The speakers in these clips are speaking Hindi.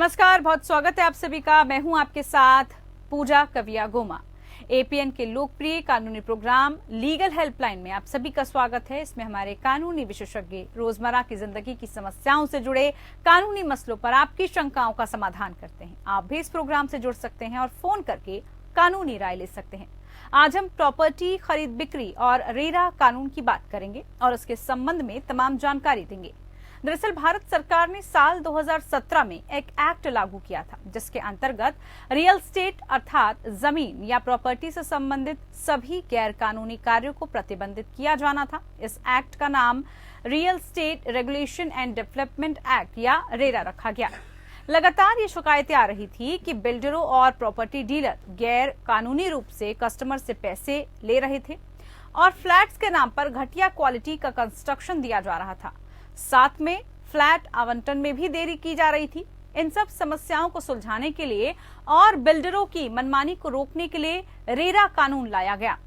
नमस्कार, बहुत स्वागत है आप सभी का। मैं हूं आपके साथ पूजा कविया गोमा। एपीएन के लोकप्रिय कानूनी प्रोग्राम लीगल हेल्पलाइन में आप सभी का स्वागत है। इसमें हमारे कानूनी विशेषज्ञ रोजमर्रा की जिंदगी की समस्याओं से जुड़े कानूनी मसलों पर आपकी शंकाओं का समाधान करते हैं। आप भी इस प्रोग्राम से जुड़ सकते हैं और फोन करके कानूनी राय ले सकते हैं। आज हम प्रॉपर्टी खरीद बिक्री और रेरा कानून की बात करेंगे और उसके संबंध में तमाम जानकारी देंगे। दरअसल भारत सरकार ने साल 2017 में एक एक्ट लागू किया था, जिसके अंतर्गत रियल एस्टेट अर्थात जमीन या प्रॉपर्टी से संबंधित सभी गैर कानूनी कार्यों को प्रतिबंधित किया जाना था। इस एक्ट का नाम real estate regulation and development act या रेरा रखा गया। लगातार ये शिकायतें आ रही थी कि बिल्डरों और प्रॉपर्टी डीलर गैर कानूनी रूप से कस्टमर से पैसे ले रहे थे और फ्लैट्स के नाम पर घटिया क्वालिटी का कंस्ट्रक्शन दिया जा रहा था। साथ में फ्लैट आवंटन में भी देरी की जा रही थी। इन सब समस्याओं को सुलझाने के लिए और बिल्डरों की मनमानी को रोकने के लिए रेरा कानून लाया गया।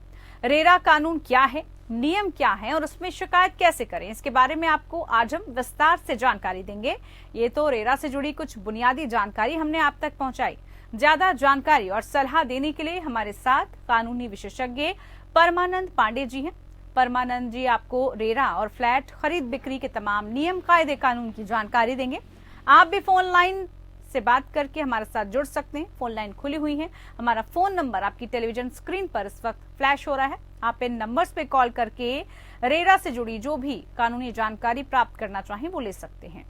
रेरा कानून क्या है, नियम क्या है और उसमें शिकायत कैसे करें, इसके बारे में आपको आज हम विस्तार से जानकारी देंगे। ये तो रेरा से जुड़ी कुछ बुनियादी जानकारी हमने आप तक पहुंचाई। ज्यादा जानकारी और सलाह देने के लिए हमारे साथ कानूनी विशेषज्ञ परमानंद पांडे जी हैं। परमानंद जी आपको रेरा और फ्लैट खरीद बिक्री के तमाम नियम कायदे कानून की जानकारी देंगे। आप भी फोन लाइन से बात करके हमारे साथ जुड़ सकते हैं। फोन लाइन खुली हुई है। हमारा फोन नंबर आपकी टेलीविजन स्क्रीन पर इस वक्त फ्लैश हो रहा है। आप इन नंबर्स पे कॉल करके रेरा से जुड़ी जो भी कानूनी जानकारी प्राप्त करना चाहें वो ले सकते हैं।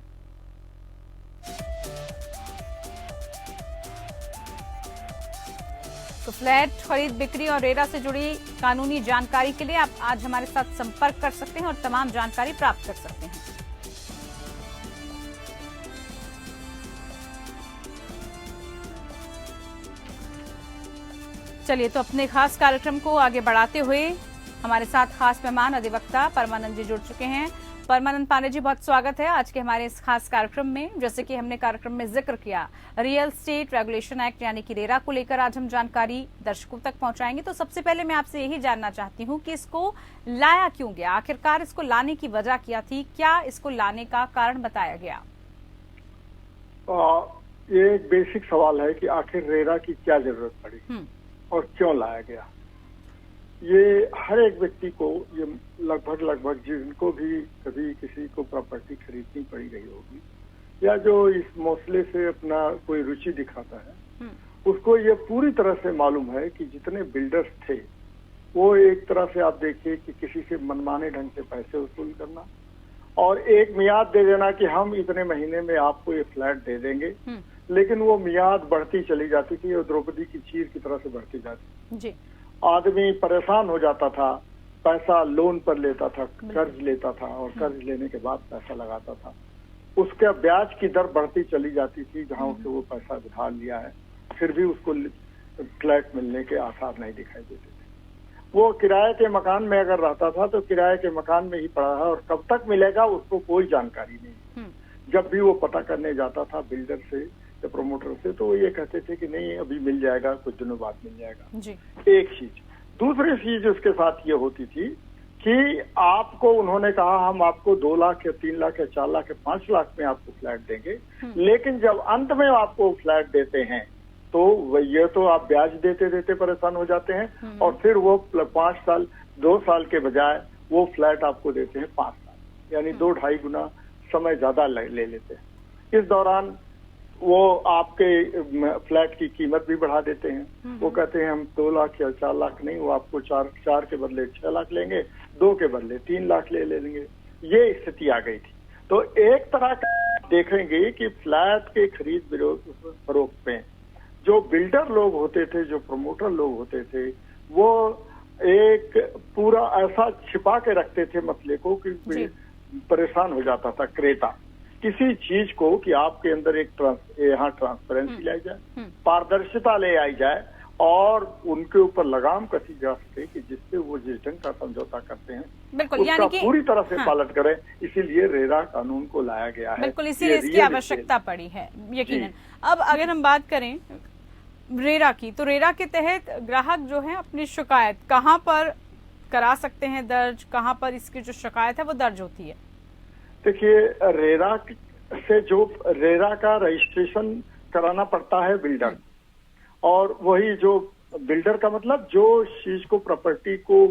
तो फ्लैट खरीद बिक्री और रेरा से जुड़ी कानूनी जानकारी के लिए आप आज हमारे साथ संपर्क कर सकते हैं और तमाम जानकारी प्राप्त कर सकते हैं। चलिए, तो अपने खास कार्यक्रम को आगे बढ़ाते हुए हमारे साथ खास मेहमान अधिवक्ता परमानंद जी जुड़ चुके हैं। परमानंद पांडे जी, बहुत स्वागत है आज के हमारे इस खास कार्यक्रम में। जैसे कि हमने कार्यक्रम में जिक्र किया, रियल एस्टेट रेगुलेशन एक्ट यानी कि रेरा को लेकर आज हम जानकारी दर्शकों तक पहुंचाएंगे। तो सबसे पहले मैं आपसे यही जानना चाहती हूं कि इसको लाया क्यों गया, आखिरकार इसको लाने की वजह क्या थी, क्या इसको लाने का कारण बताया गया? ये एक बेसिक सवाल है कि आखिर रेरा की क्या जरूरत पड़ी और क्यों लाया गया। ये हर एक व्यक्ति को, ये लगभग जिनको भी कभी किसी को प्रॉपर्टी खरीदनी पड़ी गई होगी या जो इस मसले से अपना कोई रुचि दिखाता है, उसको ये पूरी तरह से मालूम है कि जितने बिल्डर्स थे वो एक तरह से आप देखिए कि किसी से मनमाने ढंग से पैसे वसूल करना और एक मियाद दे देना कि हम इतने महीने में आपको ये फ्लैट दे देंगे, लेकिन वो मियाद बढ़ती चली जाती थी और द्रौपदी की चीर की तरह से बढ़ती जाती जी। आदमी परेशान हो जाता था, पैसा लोन पर लेता था, कर्ज लेता था और कर्ज लेने के बाद पैसा लगाता था। उसका ब्याज की दर बढ़ती चली जाती थी। जहां से वो पैसा उधार लिया है फिर भी उसको फ्लैट मिलने के आसार नहीं दिखाई देते थे। वो किराए के मकान में अगर रहता था तो किराए के मकान में ही पड़ा है और कब तक मिलेगा उसको कोई जानकारी नहीं। जब भी वो पता करने जाता था बिल्डर से या प्रोमोटर से, तो वो ये कहते थे कि नहीं अभी मिल जाएगा, कुछ दिनों बाद मिल जाएगा जी। एक चीज। दूसरी चीज उसके साथ ये होती थी कि आपको उन्होंने कहा हम आपको 2 लाख या 3 लाख या 4 लाख या 5 लाख में आपको फ्लैट देंगे, लेकिन जब अंत में आपको फ्लैट देते हैं तो ये तो आप ब्याज देते देते परेशान हो जाते हैं और फिर वो 5 साल 2 साल के बजाय वो फ्लैट आपको देते हैं 5 साल, यानी 2-2.5 गुना समय ज्यादा ले लेते हैं। इस दौरान वो आपके फ्लैट की कीमत भी बढ़ा देते हैं। वो कहते हैं हम 2 लाख या 4 लाख नहीं, वो आपको 4 के बदले 6 लाख लेंगे, 2 के बदले 3 लाख ले लेंगे। ये स्थिति आ गई थी। तो एक तरह का देखेंगे कि फ्लैट के खरीद फरोख्त में जो बिल्डर लोग होते थे, जो प्रमोटर लोग होते थे, वो एक पूरा ऐसा छिपा के रखते थे मसले को कि परेशान हो जाता था क्रेता किसी चीज को कि आपके अंदर एक यहाँ ट्रांसपेरेंसी लाई जाए, पारदर्शिता ले आई जाए और उनके ऊपर लगाम कसी जा सके कि जिससे वो जिस ढंग का समझौता करते हैं उसका पूरी तरह से पालन करें। इसीलिए रेरा कानून को लाया गया है। बिल्कुल, इसीलिए इसकी आवश्यकता पड़ी है यकीनन। अब अगर हम बात करें रेरा की, तो रेरा के तहत ग्राहक जो है अपनी शिकायत कहाँ पर करा सकते हैं दर्ज, कहाँ पर इसकी जो शिकायत है वो दर्ज होती है? देखिए, रेरा से जो रेरा का रजिस्ट्रेशन कराना पड़ता है बिल्डर। और वही जो बिल्डर का मतलब जो चीज को, प्रॉपर्टी को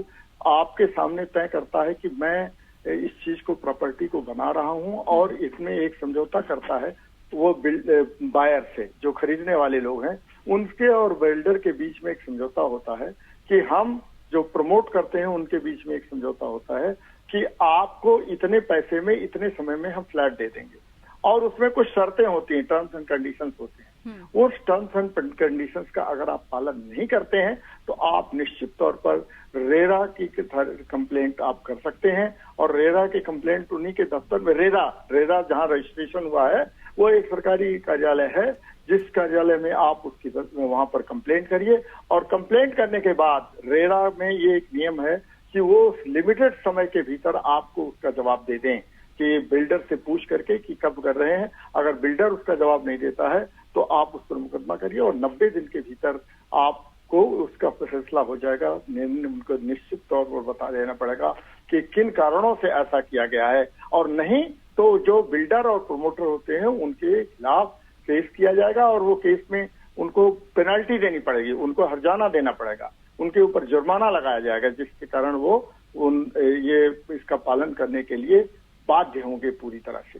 आपके सामने तय करता है कि मैं इस चीज को, प्रॉपर्टी को बना रहा हूं, और इसमें एक समझौता करता है वो बायर से, जो खरीदने वाले लोग हैं उनके और बिल्डर के बीच में एक समझौता होता है कि हम जो प्रमोट करते हैं उनके बीच में एक समझौता होता है कि आपको इतने पैसे में, इतने समय में हम फ्लैट दे देंगे। और उसमें कुछ शर्तें होती हैं, टर्म्स एंड कंडीशंस होते हैं। उस टर्म्स एंड कंडीशंस का अगर आप पालन नहीं करते हैं तो आप निश्चित तौर पर रेरा की कंप्लेंट आप कर सकते हैं। और रेरा की कंप्लेंट उन्हीं के दफ्तर में, रेरा जहां रजिस्ट्रेशन हुआ है वो एक सरकारी कार्यालय है, जिस कार्यालय में आप उसकी वहां पर कंप्लेंट करिए। और कंप्लेंट करने के बाद रेरा में ये एक नियम है कि वो लिमिटेड समय के भीतर आपको उसका जवाब दे दें, कि बिल्डर से पूछ करके कि कब कर रहे हैं। अगर बिल्डर उसका जवाब नहीं देता है तो आप उस पर मुकदमा करिए, और 90 दिन के भीतर आपको उसका फैसला हो जाएगा। उनको निश्चित तौर पर बता देना पड़ेगा कि किन कारणों से ऐसा किया गया है, और नहीं तो जो बिल्डर और प्रमोटर होते हैं उनके खिलाफ केस किया जाएगा, और वो केस में उनको पेनल्टी देनी पड़ेगी, उनको हर्जाना देना पड़ेगा, उनके ऊपर जुर्माना लगाया जाएगा, जिसके कारण वो ये इसका पालन करने के लिए बाध्य होंगे पूरी तरह से।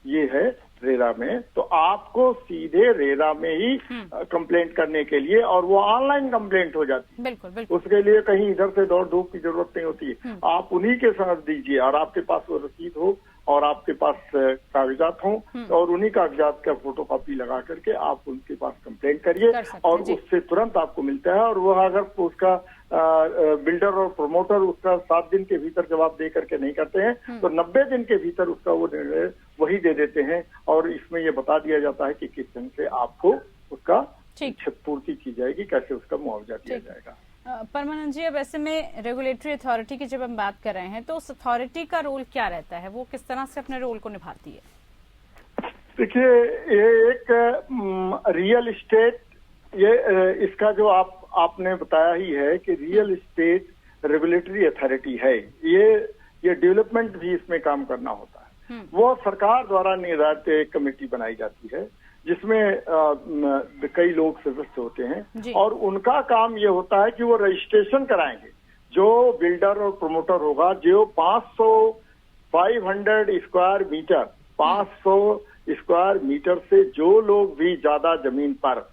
ये है रेरा में। तो आपको सीधे रेरा में ही कंप्लेंट करने के लिए, और वो ऑनलाइन कंप्लेंट हो जाती है, बिल्कुल बिल्कुल, उसके लिए कहीं इधर से दौड़ धूप की जरूरत नहीं होती है। आप उन्हीं के साथ दीजिए, और आपके पास वो रसीद हो और आपके पास कागजात हों, और उन्हीं कागजात का फोटोकॉपी लगा करके आप उनके पास कंप्लेंट करिए, और उससे तुरंत आपको मिलता है। और वह अगर उसका बिल्डर और प्रमोटर उसका 7 दिन के भीतर जवाब दे करके नहीं करते हैं तो 90 दिन के भीतर उसका वो निर्णय वही दे देते हैं। और इसमें ये बता दिया जाता है कि किस ढंग से आपको उसका क्षतिपूर्ति की जाएगी, कैसे उसका मुआवजा दिया जाएगा। परमानंद जी, अब ऐसे में रेगुलेटरी अथॉरिटी की जब हम बात कर रहे हैं तो उस अथॉरिटी का रोल क्या रहता है, वो किस तरह से अपने रोल को निभाती है? देखिए, ये एक रियल इस्टेट, ये इसका जो आपने बताया ही है कि रियल इस्टेट रेगुलेटरी अथॉरिटी है। ये डेवलपमेंट भी इसमें काम करना होता है। वो सरकार द्वारा निर्धारित एक कमेटी बनाई जाती है जिसमें कई लोग सदस्य होते हैं, और उनका काम ये होता है कि वो रजिस्ट्रेशन कराएंगे। जो बिल्डर और प्रमोटर होगा, जो 500 स्क्वायर मीटर, 500 स्क्वायर मीटर से जो लोग भी ज्यादा जमीन पर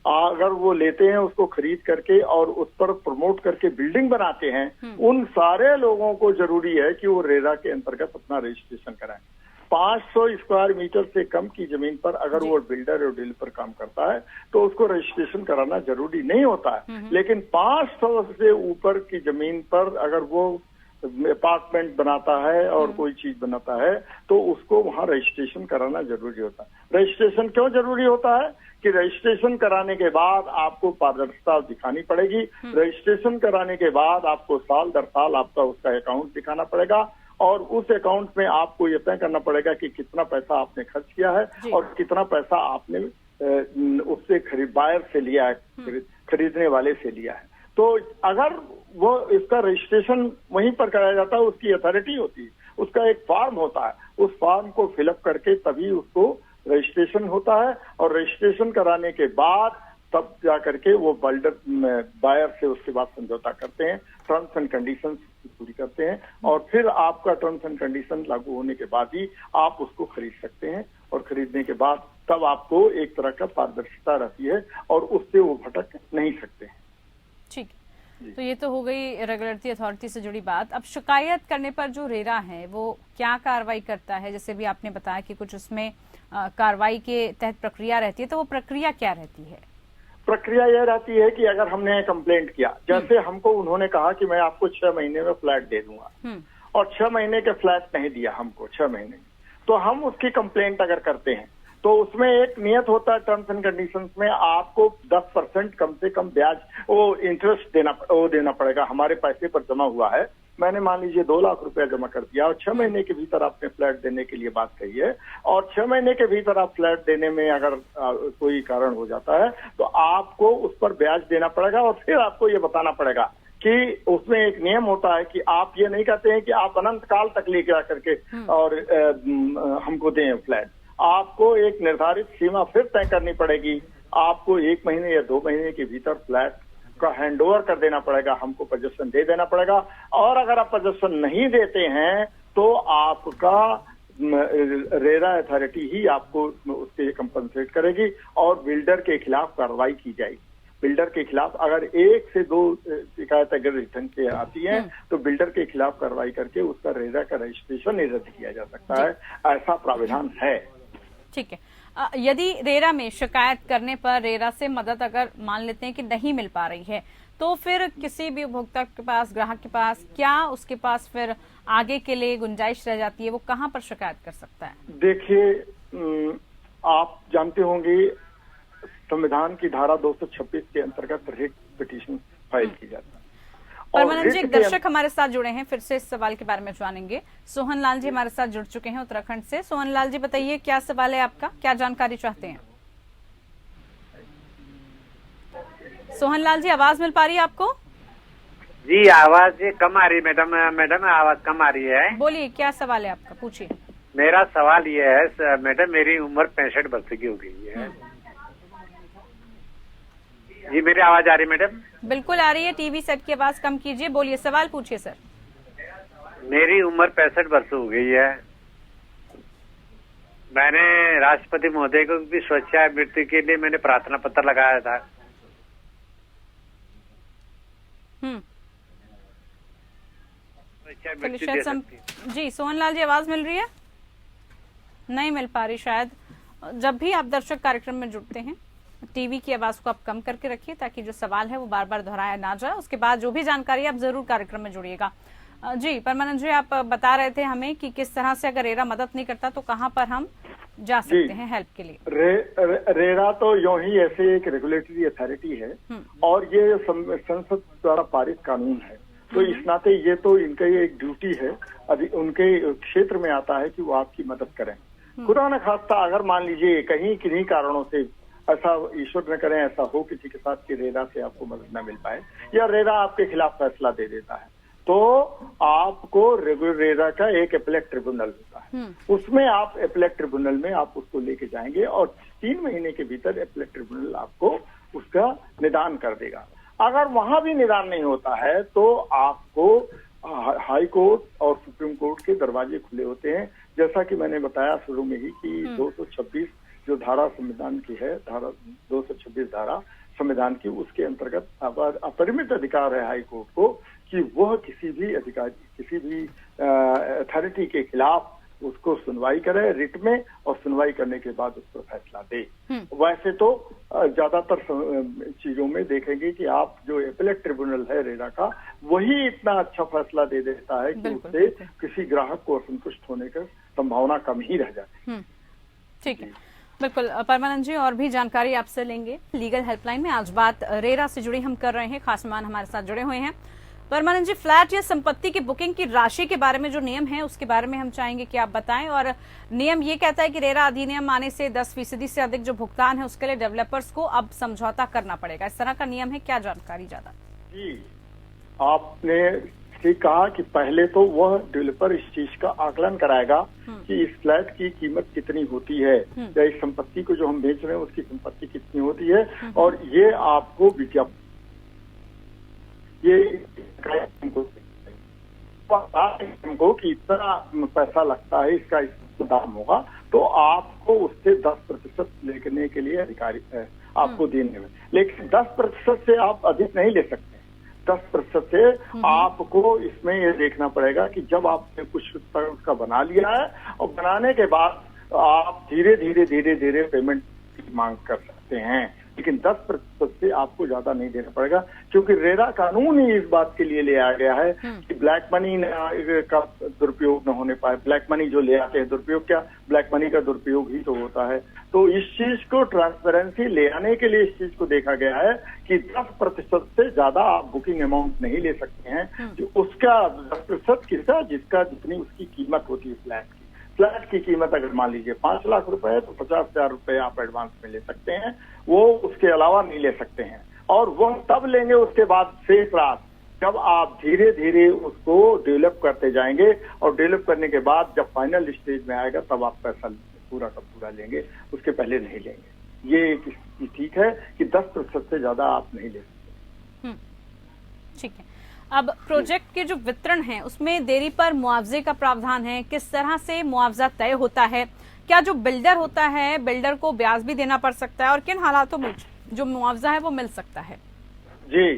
अगर वो लेते हैं, उसको खरीद करके और उस पर प्रमोट करके बिल्डिंग बनाते हैं, उन सारे लोगों को जरूरी है कि वो रेरा के अंतर्गत अपना रजिस्ट्रेशन कराएं। 500 स्क्वायर मीटर से कम की जमीन पर अगर वो बिल्डर और डेवलपर काम करता है तो उसको रजिस्ट्रेशन कराना जरूरी नहीं होता है। लेकिन 500 से ऊपर की जमीन पर अगर वो अपार्टमेंट बनाता है और कोई चीज बनाता है तो उसको वहां रजिस्ट्रेशन कराना जरूरी होता है। रजिस्ट्रेशन क्यों जरूरी होता है कि रजिस्ट्रेशन कराने के बाद आपको पारदर्शिता दिखानी पड़ेगी। रजिस्ट्रेशन कराने के बाद आपको साल दर साल आपका उसका अकाउंट दिखाना पड़ेगा, और उस अकाउंट में आपको ये तय करना पड़ेगा कि कितना पैसा आपने खर्च किया है और कितना पैसा आपने उससे बायर से लिया है, खरीदने वाले से लिया है। तो अगर वो इसका रजिस्ट्रेशन वहीं पर कराया जाता है, उसकी अथॉरिटी होती है, उसका एक फॉर्म होता है, उस फॉर्म को फिलअप करके तभी उसको रजिस्ट्रेशन होता है। और रजिस्ट्रेशन कराने के बाद तब जा करके वो बायर से उसके बाद समझौता करते हैं, टर्म्स एंड कंडीशंस पूरी करते हैं, और फिर आपका टर्म्स एंड कंडीशन लागू होने के बाद ही आप उसको खरीद सकते हैं। और खरीदने के बाद तब आपको एक तरह का पारदर्शिता रहती है और उससे वो भटक नहीं सकते हैं। ठीक, तो ये तो हो गई रेगुलेटरी अथॉरिटी से जुड़ी बात। अब शिकायत करने पर जो रेरा है वो क्या कार्रवाई करता है? जैसे भी आपने बताया कि कुछ उसमें कार्रवाई के तहत प्रक्रिया रहती है, तो वो प्रक्रिया क्या रहती है? प्रक्रिया यह रहती है कि अगर हमने कंप्लेंट किया, जैसे हमको उन्होंने कहा कि मैं आपको 6 महीने में फ्लैट दे दूंगा, और 6 महीने के फ्लैट नहीं दिया हमको 6 महीने, तो हम उसकी कंप्लेंट अगर करते हैं तो उसमें एक नियत होता है टर्म्स एंड कंडीशंस में, आपको 10% कम से कम ब्याज वो इंटरेस्ट देना पड़ेगा। हमारे पैसे पर जमा हुआ है, मैंने मान लीजिए 2 लाख रुपया जमा कर दिया और 6 महीने के भीतर आपने फ्लैट देने के लिए बात कही है, और 6 महीने के भीतर आप फ्लैट देने में अगर कोई कारण हो जाता है तो आपको उस पर ब्याज देना पड़ेगा। और फिर आपको ये बताना पड़ेगा कि उसमें एक नियम होता है कि आप ये नहीं कहते हैं कि आप अनंत काल तक लेके आकर के और हमको दें फ्लैट। आपको एक निर्धारित सीमा फिर तय करनी पड़ेगी। आपको 1 महीने या 2 महीने के भीतर फ्लैट का हैंडओवर कर देना पड़ेगा, हमको पोजीशन दे देना पड़ेगा। और अगर आप पोजीशन नहीं देते हैं तो आपका रेरा अथॉरिटी ही आपको उसके कंपनसेट करेगी और बिल्डर के खिलाफ कार्रवाई की जाएगी। बिल्डर के खिलाफ अगर 1 से 2 शिकायत अगर इस ढंग से आती हैं तो बिल्डर के खिलाफ कार्रवाई करके उसका रेरा का रजिस्ट्रेशन ही रद्द किया जा सकता है, ऐसा प्राविधान है। ठीक है। यदि रेरा में शिकायत करने पर रेरा से मदद अगर मान लेते हैं कि नहीं मिल पा रही है तो फिर किसी भी उपभोक्ता के पास, ग्राहक के पास, क्या उसके पास फिर आगे के लिए गुंजाइश रह जाती है? वो कहाँ पर शिकायत कर सकता है? देखिए, आप जानते होंगे संविधान की धारा 226 के अंतर्गत रिट पिटीशन फाइल की जाती है। परमानंद जी, एक दर्शक हमारे साथ जुड़े हैं, फिर से इस सवाल के बारे में जानेंगे। सोहन लाल जी हमारे साथ जुड़ चुके हैं उत्तराखंड से। सोहन लाल जी बताइए, क्या सवाल है आपका, क्या जानकारी चाहते हैं? सोहन लाल जी, आवाज मिल पा रही है आपको? जी आवाज कम आ रही है मैडम आवाज कम आ रही है। बोलिए, क्या सवाल है आपका, पूछिए। मेरा सवाल ये है मैडम, मेरी उम्र 65 वर्ष की हो गई है। जी मेरी आवाज आ रही है मैडम? बिल्कुल आ रही है, टीवी सेट की आवाज कम कीजिए, बोलिए, सवाल पूछिए सर। मेरी उम्र 65 वर्ष हो गई है। मैंने राष्ट्रपति महोदय को भी स्वेच्छा मृत्यु के लिए मैंने प्रार्थना पत्र लगाया था। जी सोहन लाल जी, आवाज मिल रही है? नहीं मिल पा रही शायद। जब भी आप दर्शक कार्यक्रम में जुड़ते हैं टीवी की आवाज को आप कम करके रखिए ताकि जो सवाल है वो बार बार दोहराया ना जाए। उसके बाद जो भी जानकारी आप जरूर कार्यक्रम में जुड़िएगा। जी परमानंद जी, आप बता रहे थे हमें कि किस तरह से अगर रेरा मदद नहीं करता तो कहाँ पर हम जा सकते हैं हेल्प के लिए। रेरा तो यूं ही ऐसे एक रेगुलेटरी अथॉरिटी है और ये संसद द्वारा पारित कानून है, तो इस नाते ये तो इनका ये एक ड्यूटी है, अभी उनके क्षेत्र में आता है कि वो आपकी मदद करें। खुदा न खास्ता अगर मान लीजिए कहीं किन्हीं कारणों से ऐसा, ईश्वर न करें ऐसा हो किसी के साथ कि रेरा से आपको मदद न मिल पाए या रेरा आपके खिलाफ फैसला दे देता है, तो आपको रेरा का एक एपेलेट ट्रिब्यूनल होता है, उसमें आप एपेलेट ट्रिब्यूनल में आप उसको लेके जाएंगे और 3 महीने के भीतर एपेलेट ट्रिब्यूनल आपको उसका निदान कर देगा। अगर वहां भी निदान नहीं होता है तो आपको हाई कोर्ट और सुप्रीम कोर्ट के दरवाजे खुले होते हैं। जैसा कि मैंने बताया शुरू में ही कि 226 जो धारा संविधान की है, धारा 226 धारा संविधान की, उसके अंतर्गत अपरिमित अधिकार है हाई कोर्ट को कि वह किसी भी अथॉरिटी के खिलाफ उसको सुनवाई करे रिट में और सुनवाई करने के बाद उस पर फैसला दे। वैसे तो ज्यादातर चीजों में देखेंगे कि आप जो एपेलेट ट्रिब्यूनल है रेरा का, वही इतना अच्छा फैसला दे देता है कि उससे किसी ग्राहक को असंतुष्ट होने का संभावना कम ही रह जाती है। ठीक है, बिल्कुल परमानंद जी, और भी जानकारी आपसे लेंगे। लीगल हेल्पलाइन में आज बात रेरा से जुड़ी हम कर रहे हैं, खास मेहमान हमारे साथ जुड़े हुए हैं। परमानंद जी, फ्लैट या संपत्ति की बुकिंग की राशि के बारे में जो नियम है उसके बारे में हम चाहेंगे कि आप बताएं। और नियम ये कहता है कि रेरा अधिनियम आने से 10% से अधिक जो भुगतान है उसके लिए डेवलपर्स को अब समझौता करना पड़ेगा, इस तरह का नियम है, क्या जानकारी ज्यादा? जी, आपने ठीक कहा कि पहले तो वह डेवलपर इस चीज का आकलन कराएगा कि इस फ्लैट की कीमत कितनी होती है या इस संपत्ति को जो हम बेच रहे हैं उसकी संपत्ति कितनी होती है, और ये आपको विज्ञापन को कि इतना पैसा लगता है, इसका दाम होगा, तो आपको उससे 10% लेने के लिए अधिकारी है आपको देने में। लेकिन 10% से आप अधिक नहीं ले सकते। 10% से आपको इसमें ये देखना पड़ेगा कि जब आपने कुछ उसका बना लिया है और बनाने के बाद आप धीरे धीरे पेमेंट की मांग कर सकते हैं, लेकिन 10% से आपको ज्यादा नहीं देना पड़ेगा, क्योंकि रेरा कानून ही इस बात के लिए ले आया गया है कि ब्लैक मनी का दुरुपयोग न होने पाए। ब्लैक मनी जो ले आते हैं, दुरुपयोग क्या, ब्लैक मनी का दुरुपयोग ही तो होता है। तो इस चीज को ट्रांसपेरेंसी ले आने के लिए इस चीज को देखा गया है कि 10% से ज्यादा आप बुकिंग अमाउंट नहीं ले सकते हैं, जो उसका 10% किसका, जिसका जितनी उसकी कीमत होती है फ्लैट की। फ्लैट की कीमत अगर मान लीजिए 5 लाख रुपए है तो 50,000 रुपए आप एडवांस में ले सकते हैं, वो उसके अलावा नहीं ले सकते हैं। और वह तब लेंगे उसके बाद शेष रात, जब आप धीरे धीरे उसको डेवलप करते जाएंगे और डेवलप करने के बाद जब फाइनल स्टेज में आएगा तब आप पैसा ले पूरा का पूरा लेंगे, उसके पहले नहीं लेंगे। ये एक स्थिति ठीक है कि 10% से ज्यादा आप नहीं ले सकते। ठीक है। अब प्रोजेक्ट के जो वितरण है उसमें देरी पर मुआवजे का प्रावधान है, किस तरह से मुआवजा तय होता है? क्या जो बिल्डर होता है, बिल्डर को ब्याज भी देना पड़ सकता है, और किन हालातों में जो मुआवजा है वो मिल सकता है? जी,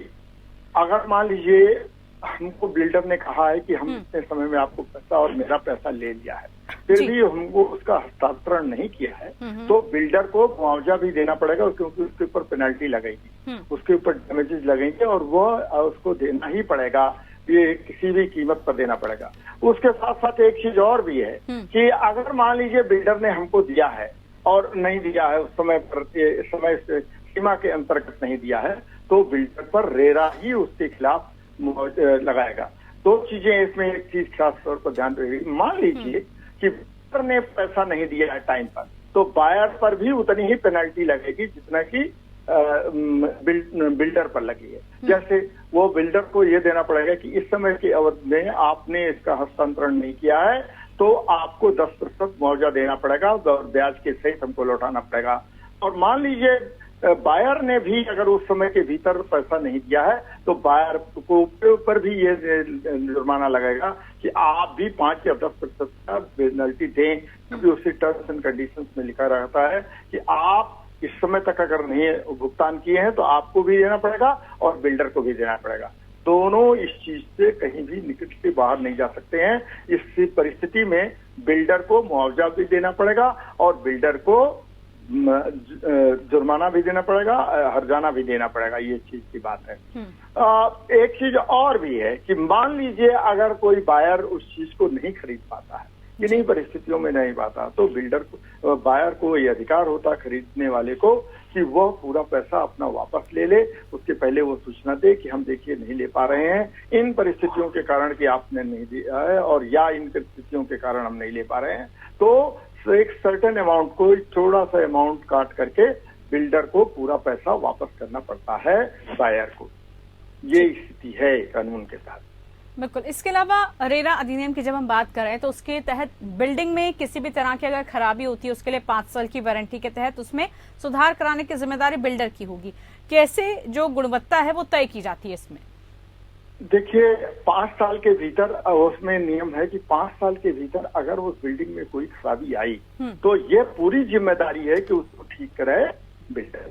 अगर मान लीजिए हमको बिल्डर ने कहा है कि हम इतने समय में आपको पैसा और मेरा पैसा ले लिया है, फिर भी हमको उसका हस्तांतरण नहीं किया है, तो बिल्डर को मुआवजा भी देना पड़ेगा, क्योंकि उसके ऊपर पेनल्टी लगेगी, उसके ऊपर डैमेजेस लगेंगे और वो उसको देना ही पड़ेगा, ये किसी भी कीमत पर देना पड़ेगा। उसके साथ साथ एक चीज और भी है कि अगर मान लीजिए बिल्डर ने हमको दिया है और नहीं दिया है, उस समय पर समय सीमा के अंतर्गत नहीं दिया है, तो बिल्डर पर रेरा ही उसके खिलाफ लगाएगा। दो चीजें इसमें, एक चीज खास तौर पर ध्यान रखेगी, मान लीजिए कि बिल्डर ने पैसा नहीं दिया है टाइम पर, तो बायर पर भी उतनी ही पेनल्टी लगेगी जितना कि बिल्डर पर लगी है। जैसे वो बिल्डर को ये देना पड़ेगा कि इस समय की अवधि में आपने इसका हस्तांतरण नहीं किया है तो आपको 10% मुआवजा देना पड़ेगा और ब्याज के सहित हमको लौटाना पड़ेगा। और मान लीजिए बायर ने भी अगर उस समय के भीतर पैसा नहीं दिया है तो बायर को ऊपर भी ये जुर्माना लगेगा कि आप भी 5 या 10% का पेनल्टी दें, क्योंकि उसी टर्म्स एंड कंडीशंस में लिखा रहता है कि आप इस समय तक अगर नहीं भुगतान किए हैं तो आपको भी देना पड़ेगा और बिल्डर को भी देना पड़ेगा। दोनों इस चीज से कहीं भी निकल के बाहर नहीं जा सकते हैं। इस परिस्थिति में बिल्डर को मुआवजा भी देना पड़ेगा और बिल्डर को जुर्माना भी देना पड़ेगा, हर्जाना भी देना पड़ेगा। ये चीज की बात है। एक चीज और भी है कि मान लीजिए अगर कोई बायर उस चीज को नहीं खरीद पाता है, किन्हीं परिस्थितियों में नहीं पाता, तो बिल्डर को, बायर को ये अधिकार होता खरीदने वाले को कि वह पूरा पैसा अपना वापस ले ले। उसके पहले वो सूचना दे कि हम देखिए नहीं ले पा रहे हैं इन परिस्थितियों के कारण कि आपने नहीं दिया है, और या इन परिस्थितियों के कारण हम नहीं ले पा रहे हैं, तो एक सर्टेन अमाउंट को, थोड़ा सा अमाउंट काट करके बिल्डर को पूरा पैसा वापस करना पड़ता है बायर को। ये स्थिति है कानून के तहत। बिल्कुल। इसके अलावा रेरा अधिनियम की जब हम बात कर रहे हैं तो उसके तहत बिल्डिंग में किसी भी तरह की अगर खराबी होती है उसके लिए 5 साल की वारंटी के तहत उसमें सुधार कराने की जिम्मेदारी बिल्डर की होगी। कैसे जो गुणवत्ता है वो तय की जाती है इसमें? देखिए, 5 साल के भीतर उसमें नियम है कि 5 साल के भीतर अगर उस बिल्डिंग में कोई खराबी आई तो ये पूरी जिम्मेदारी है कि उसको ठीक कराए बिल्डर,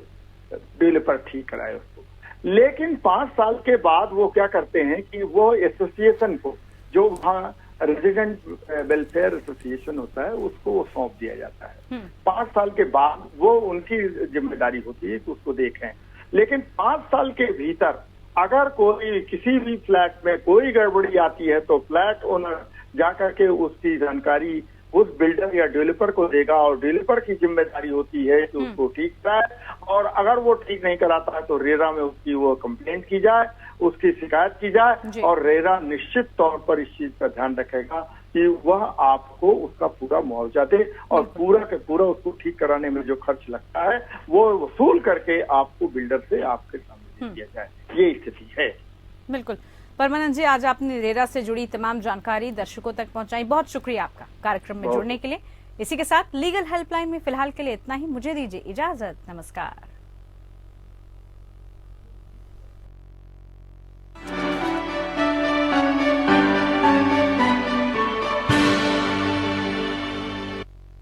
डेवलपर ठीक कराए उसको। लेकिन 5 साल के बाद वो क्या करते हैं कि वो एसोसिएशन को, जो वहाँ रेजिडेंट वेलफेयर एसोसिएशन होता है, उसको वो सौंप दिया जाता है। 5 साल के बाद वो उनकी जिम्मेदारी होती है कि उसको देखें। लेकिन 5 साल के भीतर अगर कोई किसी भी फ्लैट में कोई गड़बड़ी आती है तो फ्लैट ओनर जाकर के उसकी जानकारी उस बिल्डर या डेवलपर को देगा और डेवलपर की जिम्मेदारी होती है कि उसको ठीक कराए, और अगर वो ठीक नहीं कराता है तो रेरा में उसकी वो कंप्लेंट की जाए, उसकी शिकायत की जाए, और रेरा निश्चित तौर पर इस चीज का ध्यान रखेगा कि वह आपको उसका पूरा मुआवजा दे और पूरा के पूरा उसको ठीक कराने में जो खर्च लगता है वो वसूल करके आपको बिल्डर से आपके सामने दिया जाए। ये स्थिति है। बिल्कुल। परमानंद जी, आज आपने रेरा से जुड़ी तमाम जानकारी दर्शकों तक पहुंचाई, बहुत शुक्रिया आपका कार्यक्रम में जुड़ने के लिए। इसी के साथ लीगल हेल्पलाइन में फिलहाल के लिए इतना ही। मुझे दीजिए इजाजत। नमस्कार।